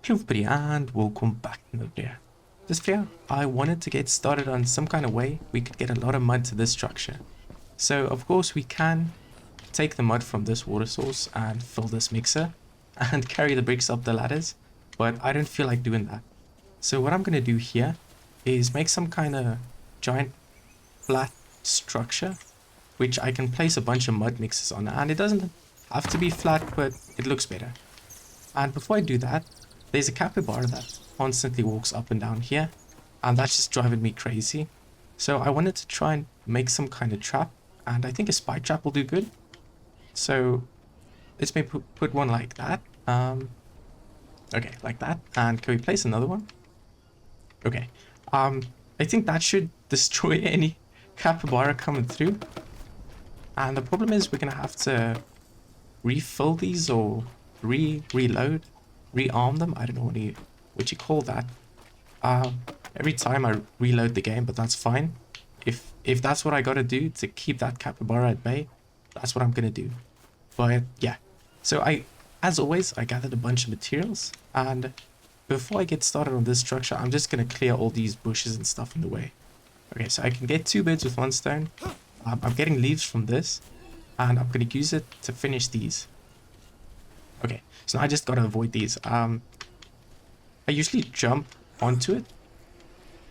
Hello everybody and welcome back to another video. This video, I wanted to get started on some kind of way we could get a lot of mud to this structure. So of course we can take the mud from this water source and fill this mixer and carry the bricks up the ladders, but I don't feel like doing that. So what I'm going to do here is make some kind of giant flat structure which I can place a bunch of mud mixers on, and it doesn't have to be flat, but it looks better. And before I do that, there's a capybara that constantly walks up and down here, and that's just driving me crazy. So I wanted to try and make some kind of trap, and I think a spike trap will do good. So let's maybe put one like that. Okay, like that. And can we place another one? Okay. I think that should destroy any capybara coming through. And the problem is we're gonna have to refill these or reload, rearm them. I don't know what you call that. Every time I reload the game, but that's fine. If that's what I gotta do to keep that capybara at bay, that's what I'm gonna do. But yeah, so as always, I gathered a bunch of materials, and before I get started on this structure, I'm just gonna clear all these bushes and stuff in the way. Okay, so I can get 2 birds with 1 stone. I'm getting leaves from this, and I'm gonna use it to finish these. Okay, so now I just gotta avoid these. I usually jump onto it.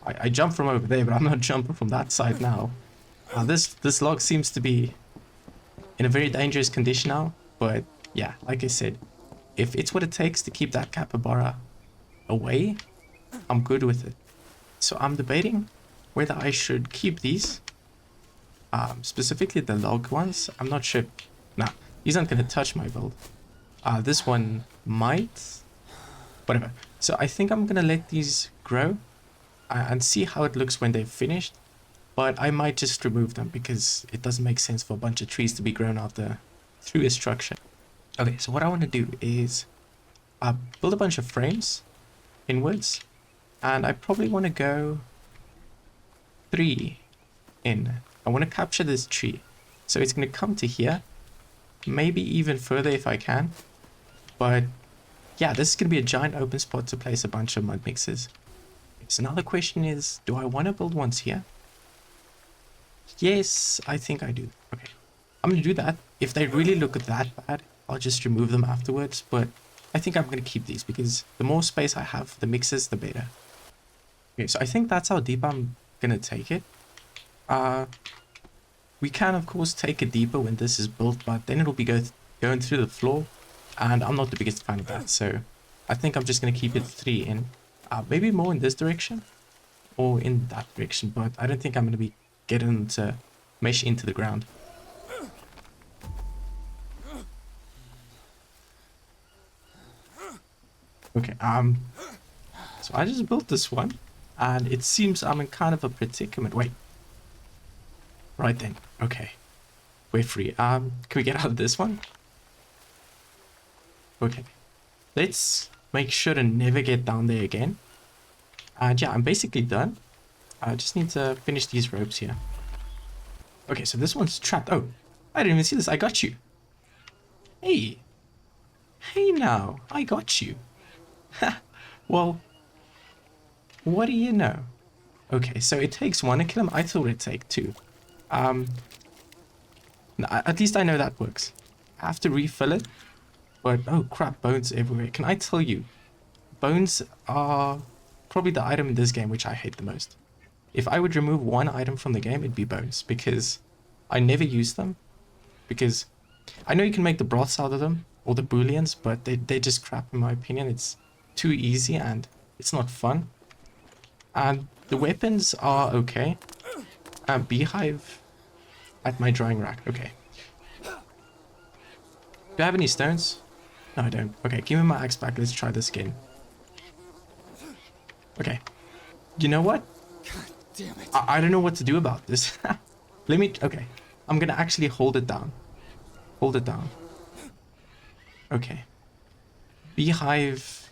I jump from over there, but I'm not jumping from that side now. This log seems to be in a very dangerous condition now, but yeah, like I said, if it's what it takes to keep that capybara away, I'm good with it. So I'm debating whether I should keep these, specifically the log ones. I'm not sure. Nah, he's not gonna touch my build. This one might, whatever. So I think I'm gonna let these grow and see how it looks when they've finished, but I might just remove them because it doesn't make sense for a bunch of trees to be grown out there through a structure. Okay, so what I want to do is build a bunch of frames inwards, and I probably want to go 3 in. I want to capture this tree, so it's going to come to here, maybe even further if I can. But yeah, this is going to be a giant open spot to place a bunch of mud mixers. So now the question is, do I want to build ones here? Yes, I think I do. Okay, I'm going to do that. If they really look that bad, I'll just remove them afterwards. But I think I'm going to keep these because the more space I have for the mixers, the better. Okay, so I think that's how deep I'm going to take it. We can, of course, take it deeper when this is built, but then it'll be going through the floor, and I'm not the biggest fan of that. So I think I'm just going to keep it 3 in. Maybe more in this direction or in that direction, but I don't think I'm going to be getting to mesh into the ground. Okay, so I just built this one, and it seems I'm in kind of a predicament. Wait. Right then. Okay. We're free. Can we get out of this one? Okay. Let's make sure to never get down there again. And yeah, I'm basically done. I just need to finish these ropes here. Okay, so this one's trapped. Oh, I didn't even see this. I got you. Hey. Hey now. I got you. Well, what do you know? Okay, so it takes 1 to kill him. I thought it'd take 2. At least I know that works. I have to refill it. But, oh crap, bones everywhere. Can I tell you, bones are probably the item in this game which I hate the most. If I would remove 1 item from the game, it'd be bones, because I never use them. Because I know you can make the broths out of them, or the booleans, but they're just crap in my opinion. It's too easy and it's not fun. And the weapons are okay. Beehive at my drying rack. Okay. Do I have any stones? No, I don't. Okay, give me my axe back. Let's try this again. Okay. You know what? God damn it. I don't know what to do about this. Let me... Okay. I'm gonna actually hold it down. Hold it down. Okay. Beehive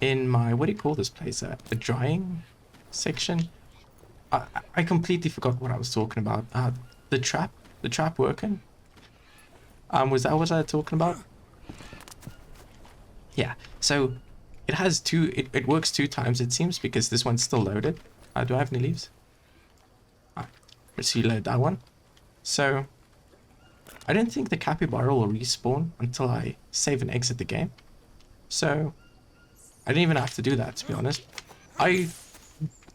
in my... What do you call this place? A drying section? I completely forgot what I was talking about. The trap? The trap working? Was that what I was talking about? Yeah, so it has two, it works 2 times it seems, because this one's still loaded. Do I have any leaves? Let's reload that one. So I don't think the capybara will respawn until I save and exit the game. So I didn't even have to do that, to be honest.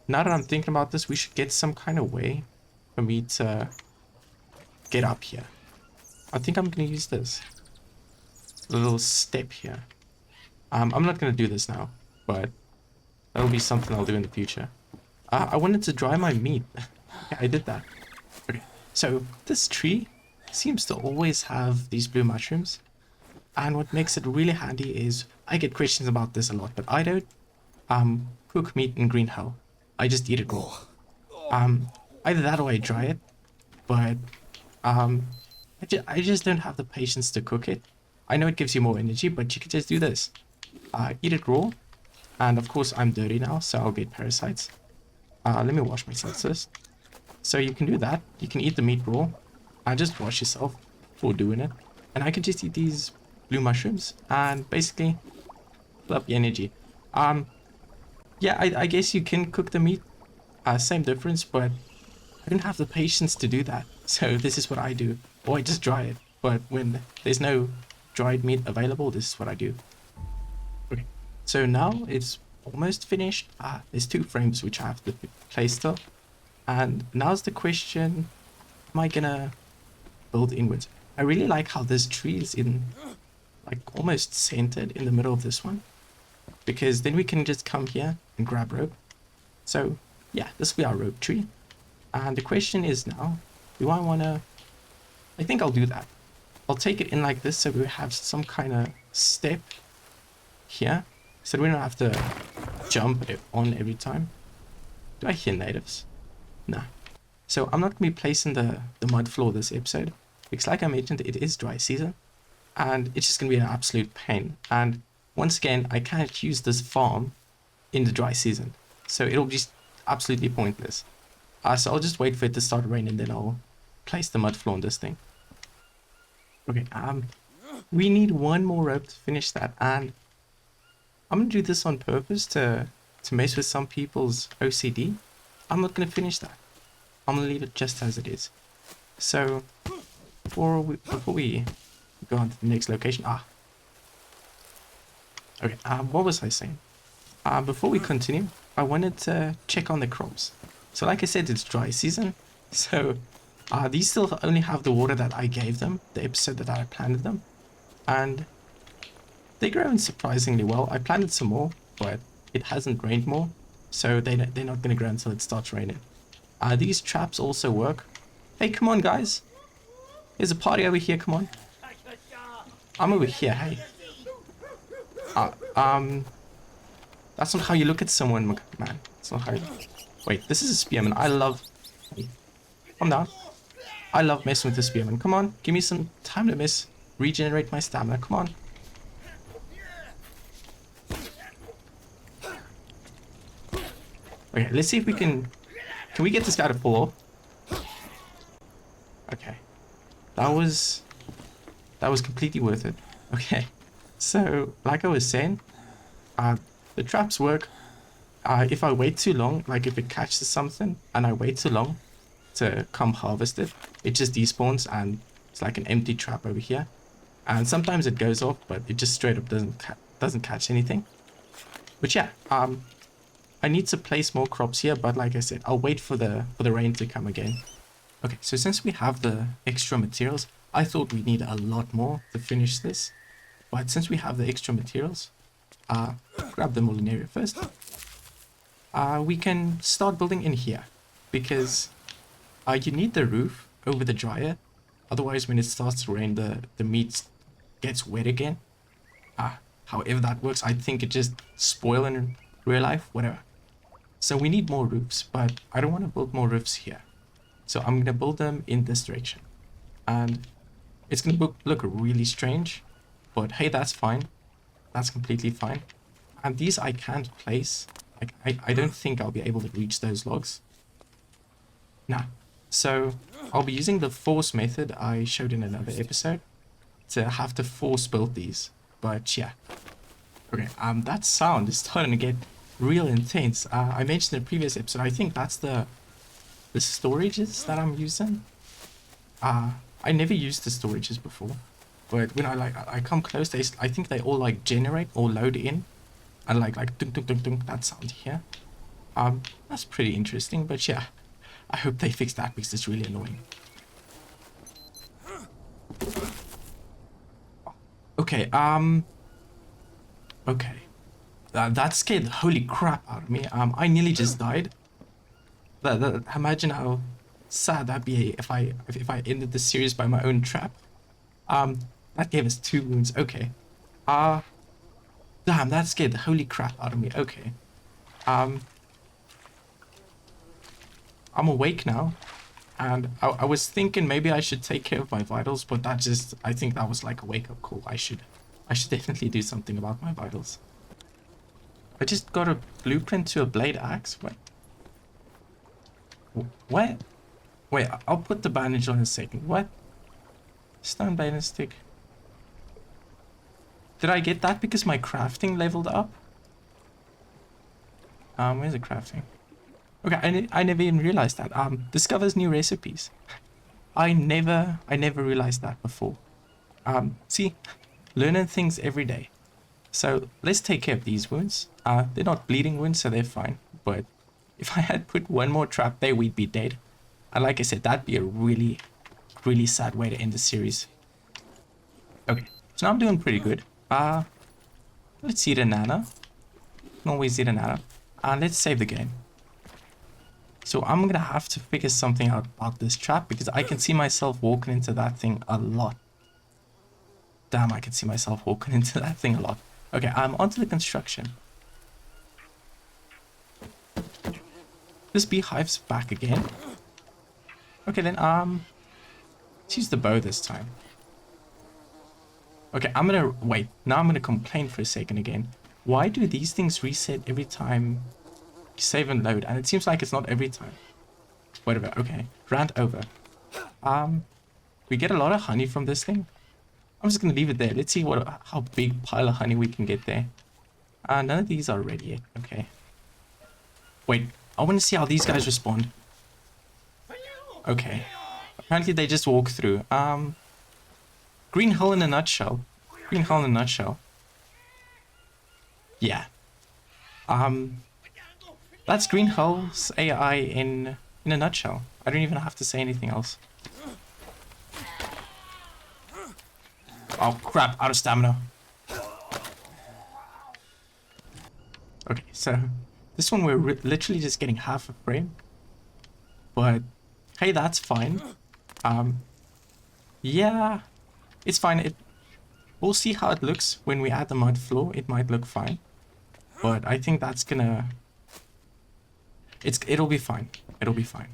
Now that I'm thinking about this, we should get some kind of way for me to get up here. I think I'm going to use this little step here. I'm not going to do this now, but that'll be something I'll do in the future. I wanted to dry my meat. Yeah, I did that. Okay, so this tree seems to always have these blue mushrooms. And what makes it really handy is, I get questions about this a lot, but I don't cook meat in green hell. I just eat it raw. Either that or I dry it, but I just don't have the patience to cook it. I know it gives you more energy, but you can just do this. Eat it raw, and of course I'm dirty now, so I'll get parasites. Let me wash myself first. So you can do that. You can eat the meat raw, and just wash yourself for doing it. And I can just eat these blue mushrooms and basically fill up the energy. Yeah, I guess you can cook the meat. Same difference, but I don't have the patience to do that. So this is what I do. Or I just dry it. But when there's no dried meat available, this is what I do. Okay, so now it's almost finished. There's 2 frames which I have to place still. And now's the question, am I gonna build inwards? I really like how this tree is in, like, almost centered in the middle of this one. Because then we can just come here and grab rope. So yeah, this will be our rope tree. And the question is now, do I want to... I think I'll do that. I'll take it in like this so we have some kind of step here. So we don't have to jump on every time. Do I hear natives? Nah. So I'm not going to be placing the mud floor this episode. Because like I mentioned, it is dry season. And it's just going to be an absolute pain. And once again, I can't use this farm in the dry season. So it'll be absolutely pointless. So I'll just wait for it to start raining, then I'll place the mud floor on this thing. Okay, we need 1 more rope to finish that, and I'm gonna do this on purpose to mess with some people's OCD. I'm not gonna finish that. I'm gonna leave it just as it is. So before we go on to the next location, okay, what was I saying? Before we continue, I wanted to check on the crops. So like I said, it's dry season, so these still only have the water that I gave them, the episode that I planted them, and they're growing surprisingly well. I planted some more, but it hasn't rained more, so they're not going to grow until it starts raining. These traps also work. Hey, come on, guys. There's a party over here, come on. I'm over here, hey. That's not how you look at someone, man. It's not how you... Wait, this is a spearman. I love... Hey, calm down. I love messing with the spearman. Come on, give me some time to regenerate my stamina. Come on. Okay, let's see if we can... Can we get this guy to pull off? Okay. That was completely worth it. Okay. So, like I was saying, the traps work. If I wait too long, like if it catches something and I wait too long to come harvest it, it just despawns and it's like an empty trap over here. And sometimes it goes off, but it just straight up doesn't catch anything. But yeah, I need to place more crops here, but like I said, I'll wait for the rain to come again. Okay, so since we have the extra materials, I thought we need a lot more to finish this. But since we have the extra materials, grab the Molinaria first. We can start building in here, because you need the roof over the dryer. Otherwise, when it starts to rain, the meat gets wet again. However that works, I think it just spoil in real life, whatever. So we need more roofs, but I don't want to build more roofs here. So I'm going to build them in this direction. And it's going to look really strange, but hey, that's fine. That's completely fine. And these I can't place. Like, I don't think I'll be able to reach those logs. Nah. So I'll be using the force method I showed in another episode to have to force build these. But yeah. Okay, that sound is starting to get real intense. I mentioned in the previous episode, I think that's the storages that I'm using. I never used the storages before, but when I come close, I think they all like generate or load in, and like dunk dunk dunk dunk that sound here. That's pretty interesting, but yeah, I hope they fix that because it's really annoying. Okay, okay. That scared the holy crap out of me. I nearly just died. Imagine how sad that'd be if I ended the series by my own trap. That gave us 2 wounds. Okay. Uh, Damn, that scared the holy crap out of me. Okay. Um, I'm awake now, and I was thinking maybe I should take care of my vitals, but I think that was like a wake-up call. I should definitely do something about my vitals. I just got a blueprint to a blade axe. What? Wait, I'll put the bandage on in a second. What? Stone blade and stick. Did I get that because my crafting leveled up? Where's the crafting? Okay, I never even realized that. Discovers new recipes. I never realized that before. See, learning things every day. So let's take care of these wounds. They're not bleeding wounds, so they're fine. But if I had put one more trap there, we'd be dead. And like I said, that'd be a really, really sad way to end the series. Okay, so now I'm doing pretty good. Let's eat a nana. Can always eat a nana. Let's save the game. So I'm gonna have to figure something out about this trap because I can see myself walking into that thing a lot. Damn, I can see myself walking into that thing a lot. Okay, I'm onto the construction. This beehive's back again. Okay then, let's use the bow this time. Okay, wait, now I'm gonna complain for a second again. Why do these things reset every time you save and load? And it seems like it's not every time. Whatever, okay, rant over. We get a lot of honey from this thing. I'm just gonna leave it there. Let's see how big pile of honey we can get there. None of these are ready yet, okay. Wait, I wanna see how these guys respond. Okay, apparently they just walk through. Green Hull in a nutshell. Green Hull in a nutshell. Yeah. That's Green Hull's AI in a nutshell. I don't even have to say anything else. Oh crap, out of stamina. Okay, so this one we're literally just getting half a frame. But hey, that's fine. Yeah, it's fine. We'll see how it looks when we add the mud floor. It might look fine. But I think that's gonna... It'll be fine. It'll be fine.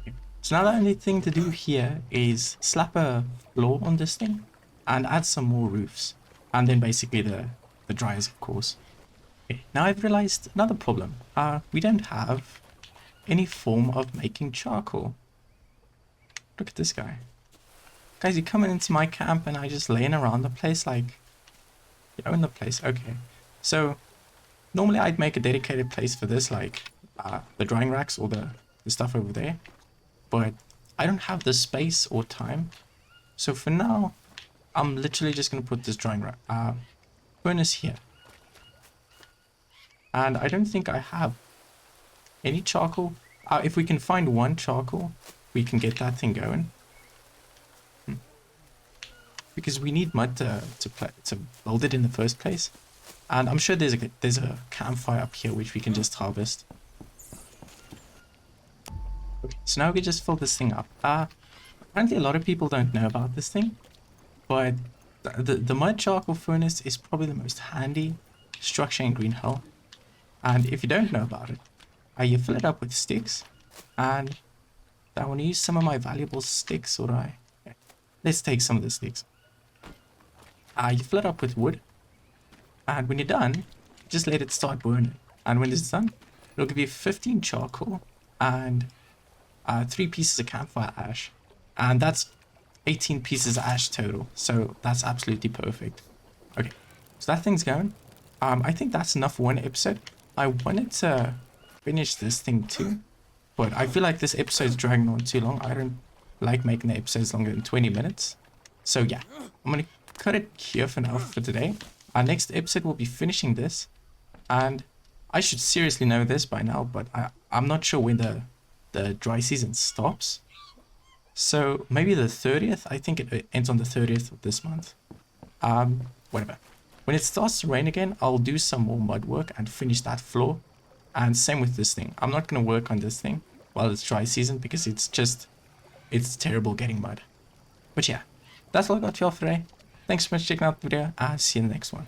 Okay. So now the only thing to do here is slap a floor on this thing and add some more roofs. And then basically the dryers, of course. Okay. Now I've realized another problem. We don't have any form of making charcoal. Look at this guy. Guys, you're coming into my camp and I just laying around the place like... You own the place. Okay. So, normally I'd make a dedicated place for this, like the drying racks or the stuff over there. But I don't have the space or time. So for now, I'm literally just going to put this drying rack, furnace here. And I don't think I have any charcoal. If we can find one charcoal, we can get that thing going. Because we need mud to build it in the first place. And I'm sure there's a campfire up here which we can just harvest. Okay, so now we can just fill this thing up. Apparently a lot of people don't know about this thing. But the mud charcoal furnace is probably the most handy structure in Green Hell. And if you don't know about it, you fill it up with sticks. And I want to use some of my valuable sticks, or okay. Let's take some of the sticks. You fill it up with wood. And when you're done, just let it start burning. And when it's done, it'll give you 15 charcoal and 3 pieces of campfire ash. And that's 18 pieces of ash total. So that's absolutely perfect. Okay, So that thing's going. I think that's enough for one episode. I wanted to finish this thing too, but I feel like this episode's dragging on too long. I don't like making the episodes longer than 20 minutes. So yeah, I'm gonna cut it here for now for today. Our next episode will be finishing this, and I should seriously know this by now, but I'm not sure when the dry season stops. So maybe the 30th. I think it ends on the 30th of this month. Whatever. When it starts to rain again, I'll do some more mud work and finish that floor. And same with this thing. I'm not going to work on this thing while it's dry season because it's terrible getting mud. But yeah, that's all I got for y'all today. Thanks so much for checking out the video. I'll see you in the next one.